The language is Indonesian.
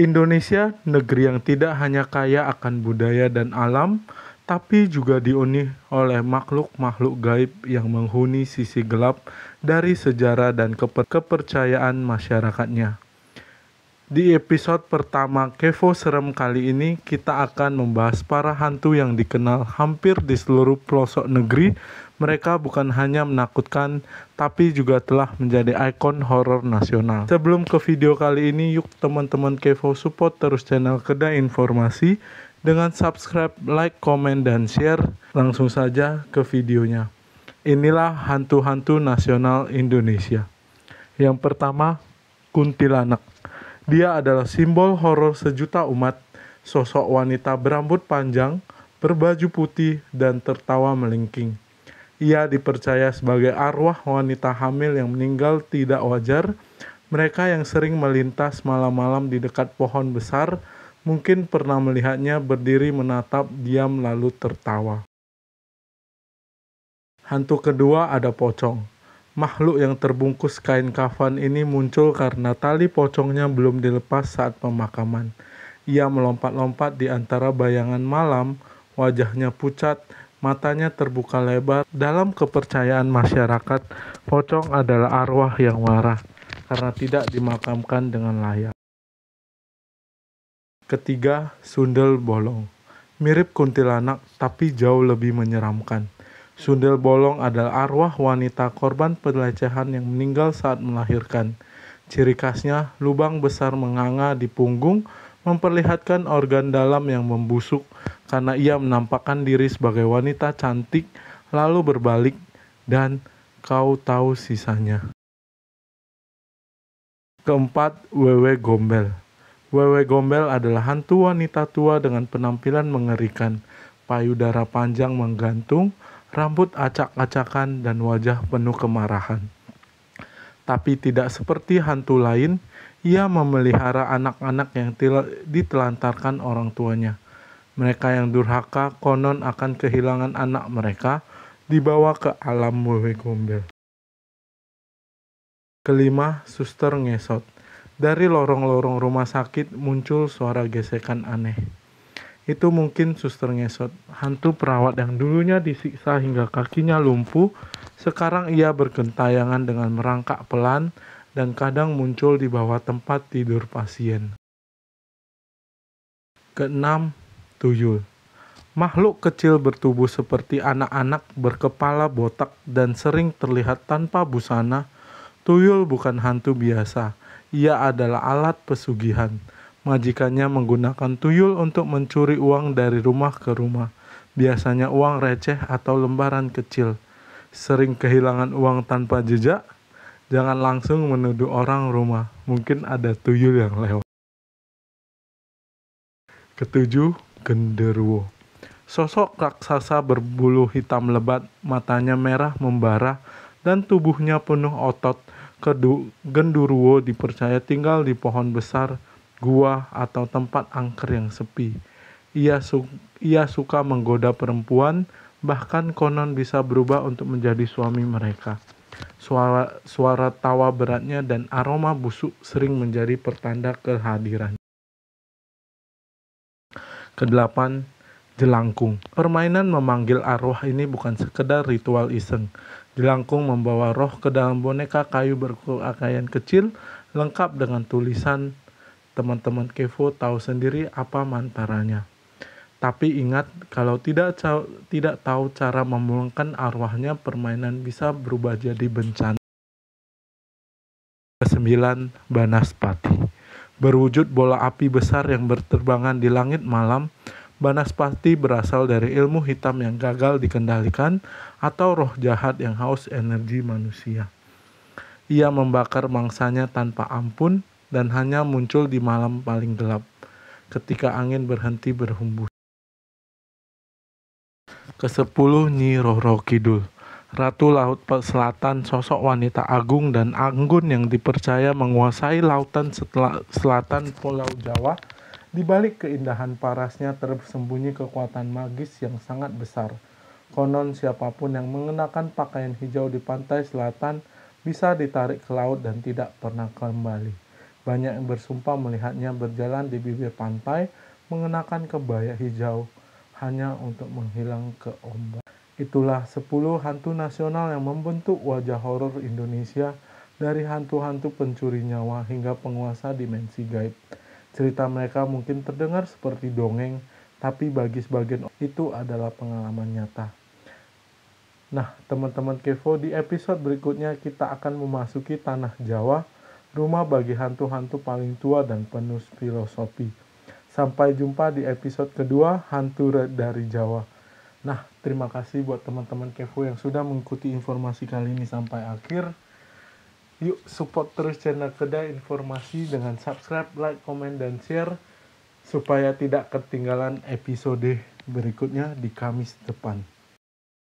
Indonesia, negeri yang tidak hanya kaya akan budaya dan alam, tapi juga diuni oleh makhluk-makhluk gaib yang menghuni sisi gelap dari sejarah dan kepercayaan masyarakatnya. Di episode pertama Kevo Serem kali ini, kita akan membahas para hantu yang dikenal hampir di seluruh pelosok negeri. Mereka bukan hanya menakutkan, tapi juga telah menjadi ikon horor nasional. Sebelum ke video kali ini, yuk teman-teman Kevo support terus channel Kedai Informasi dengan subscribe, like, komen, dan share. Langsung saja ke videonya. Inilah hantu-hantu nasional Indonesia. Yang pertama, kuntilanak. Dia adalah simbol horor sejuta umat, sosok wanita berambut panjang, berbaju putih, dan tertawa melengking. Ia dipercaya sebagai arwah wanita hamil yang meninggal tidak wajar. Mereka yang sering melintas malam-malam di dekat pohon besar mungkin pernah melihatnya berdiri menatap diam lalu tertawa. Hantu kedua ada pocong. Makhluk yang terbungkus kain kafan ini muncul karena tali pocongnya belum dilepas saat pemakaman. Ia melompat-lompat di antara bayangan malam, wajahnya pucat, matanya terbuka lebar. Dalam kepercayaan masyarakat, pocong adalah arwah yang marah karena tidak dimakamkan dengan layak. Ketiga, sundel bolong. Mirip kuntilanak tapi jauh lebih menyeramkan. Sundel bolong adalah arwah wanita korban pelecehan yang meninggal saat melahirkan. Ciri khasnya, lubang besar menganga di punggung memperlihatkan organ dalam yang membusuk karena ia menampakkan diri sebagai wanita cantik lalu berbalik dan kau tahu sisanya. Keempat, Wewe Gombel. Wewe Gombel adalah hantu wanita tua dengan penampilan mengerikan. Payudara panjang menggantung, rambut acak-acakan, dan wajah penuh kemarahan. Tapi tidak seperti hantu lain, ia memelihara anak-anak yang ditelantarkan orang tuanya. Mereka yang durhaka konon akan kehilangan anak mereka, dibawa ke alam Wewe Gombel. Kelima, suster ngesot. Dari lorong-lorong rumah sakit muncul suara gesekan aneh. Itu mungkin suster ngesot, hantu perawat yang dulunya disiksa hingga kakinya lumpuh. Sekarang ia bergentayangan dengan merangkak pelan dan kadang muncul di bawah tempat tidur pasien. Keenam, tuyul. Makhluk kecil bertubuh seperti anak-anak, berkepala botak dan sering terlihat tanpa busana. Tuyul bukan hantu biasa, ia adalah alat pesugihan. Majikannya menggunakan tuyul untuk mencuri uang dari rumah ke rumah. Biasanya uang receh atau lembaran kecil. Sering kehilangan uang tanpa jejak? Jangan langsung menuduh orang rumah, mungkin ada tuyul yang lewat. Ketujuh, genderuwo. Sosok raksasa berbulu hitam lebat, matanya merah membara, dan tubuhnya penuh otot. Genderuwo dipercaya tinggal di pohon besar, gua, atau tempat angker yang sepi. Ia suka menggoda perempuan, bahkan konon bisa berubah untuk menjadi suami mereka. Suara tawa beratnya dan aroma busuk sering menjadi pertanda kehadiran. Kedelapan, jelangkung. Permainan memanggil arwah ini bukan sekedar ritual iseng. Jelangkung membawa roh ke dalam boneka kayu berpakaian kecil, lengkap dengan tulisan. Teman-teman Kevo tahu sendiri apa mantaranya. Tapi ingat, kalau tidak tahu cara memulangkan arwahnya, permainan bisa berubah jadi bencana. Kesembilan, Banaspati. Berwujud bola api besar yang berterbangan di langit malam, Banaspati berasal dari ilmu hitam yang gagal dikendalikan atau roh jahat yang haus energi manusia. Ia membakar mangsanya tanpa ampun dan hanya muncul di malam paling gelap, ketika angin berhenti berhembus. Kesepuluh, Nyi Roro Kidul. Ratu Laut Selatan, sosok wanita agung dan anggun yang dipercaya menguasai lautan selatan Pulau Jawa. Di balik keindahan parasnya tersembunyi kekuatan magis yang sangat besar. Konon siapapun yang mengenakan pakaian hijau di pantai selatan bisa ditarik ke laut dan tidak pernah kembali. Banyak yang bersumpah melihatnya berjalan di bibir pantai mengenakan kebaya hijau hanya untuk menghilang ke ombak. Itulah 10 hantu nasional yang membentuk wajah horor Indonesia, dari hantu-hantu pencuri nyawa hingga penguasa dimensi gaib. Cerita mereka mungkin terdengar seperti dongeng, tapi bagi sebagian itu adalah pengalaman nyata. Nah, teman-teman Kevo, di episode berikutnya kita akan memasuki tanah Jawa, rumah bagi hantu-hantu paling tua dan penuh filosofi. Sampai jumpa di episode kedua, Hantu dari Jawa. Nah, terima kasih buat teman-teman Kevo yang sudah mengikuti informasi kali ini sampai akhir. Yuk support terus channel Kedai Informasi dengan subscribe, like, komen, dan share supaya tidak ketinggalan episode berikutnya di Kamis depan.